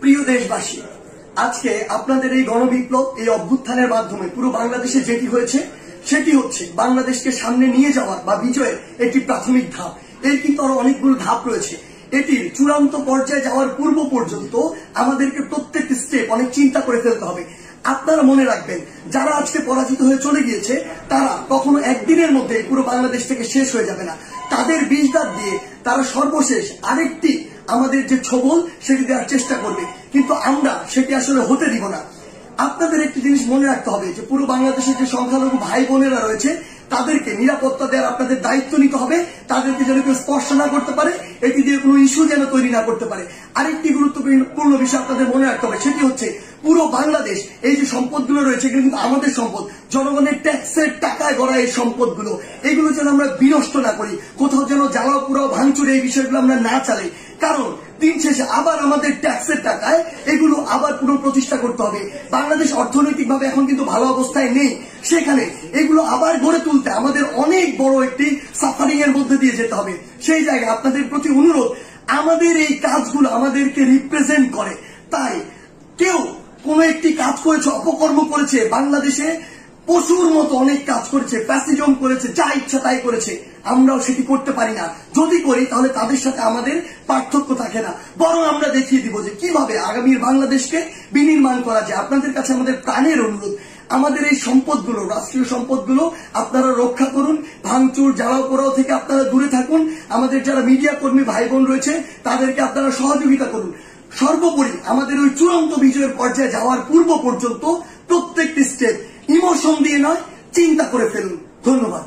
প্রিয় দেশবাসী, আজকে আপনাদের এই গণবিপ্লব, এই অভ্যুত্থানের মাধ্যমে পুরো বাংলাদেশে যেটি হয়েছে সেটি হচ্ছে বাংলাদেশকে সামনে নিয়ে যাওয়ার বা বিজয়ের একটি প্রাথমিক ধাপ। এর কিন্তু আরো অনেকগুলো ধাপ রয়েছে। এটির চূড়ান্ত পর্যায়ে যাওয়ার পূর্ব পর্যন্ত আমাদেরকে প্রত্যেকটি স্টেপ অনেক চিন্তা করে ফেলতে হবে। আপনারা মনে রাখবেন, যারা আজকে পরাজিত হয়ে চলে গিয়েছে তারা কখনো একদিনের মধ্যে পুরো বাংলাদেশ থেকে শেষ হয়ে যাবে না। তাদের বিষ দাঁত দিয়ে তারা সর্বশেষ আরেকটি আমাদের যে ছবল সেটি দেওয়ার চেষ্টা করবে, কিন্তু আমরা সেটি আসলে হতে দিব না। আপনাদের একটি জিনিস মনে রাখতে হবে যে পুরো বাংলাদেশের যে সংখ্যালঘু ভাই বোনেরা রয়েছে তাদেরকে নিরাপত্তা দেওয়ার আপনাদের দায়িত্ব নিতে হবে। তাদেরকে যেন কেউ স্পর্শ না করতে পারে, এটি দিয়ে কোনো ইস্যু যেন তৈরি না করতে পারে। আরেকটি গুরুত্বপূর্ণ বিষয় আপনাদের মনে রাখতে হবে, সেটি হচ্ছে পুরো বাংলাদেশ, এই যে সম্পদগুলো রয়েছে এগুলো কিন্তু আমাদের সম্পদ, জনগণের ট্যাক্সের টাকায় গড়া এই সম্পদগুলো, এগুলো যেন আমরা বিনষ্ট না করি, কোথাও যেন জ্বালাও পুরাও ভাঙচুরে এই বিষয়গুলো আমরা না চালাই। কারণ দিন শেষে আবার আমাদের ট্যাক্সের টাকায় এগুলো আবার পুনঃপ্রতিষ্ঠা করতে হবে। বাংলাদেশ অর্থনৈতিকভাবে এখন কিন্তু ভালো অবস্থায় নেই, সেখানে এগুলো আবার গড়ে তুলতে আমাদের অনেক বড় একটি সাফারিং এর মধ্যে দিয়ে যেতে হবে। সেই জায়গায় আপনাদের প্রতি অনুরোধ, আমাদের এই কাজগুলো আমাদেরকে রিপ্রেজেন্ট করে। তাই কেউ কোন একটি কাজ করেছে, অপকর্ম করেছে, বাংলাদেশে পশুর মতো অনেক কাজ করেছে, ফ্যাসিজম করেছে, যা ইচ্ছা তাই করেছে, আমরাও সেটি করতে পারি না। যদি করি তাহলে তাদের সাথে আমাদের পার্থক্য থাকে না, বরং আমরা দেখিয়ে দিব যে কিভাবে আগামীর বাংলাদেশকে বিনির্মাণ করা যায়। আপনাদের কাছে আমাদের প্রাণের অনুরোধ, আমাদের এই সম্পদগুলো, রাষ্ট্রীয় সম্পদগুলো আপনারা রক্ষা করুন, ভাঙচুর জ্বালাও পোড়াও থেকে আপনারা দূরে থাকুন। আমাদের যারা মিডিয়া কর্মী ভাই বোন রয়েছে তাদেরকে আপনারা সহযোগিতা করুন। সর্বোপরি আমাদের ওই চূড়ান্ত বিজয়ের পর্যায়ে যাওয়ার পূর্ব পর্যন্ত প্রত্যেকটি স্টেপ ইমোশন দিয়ে নয়, চিন্তা করে ফেলুন। ধন্যবাদ।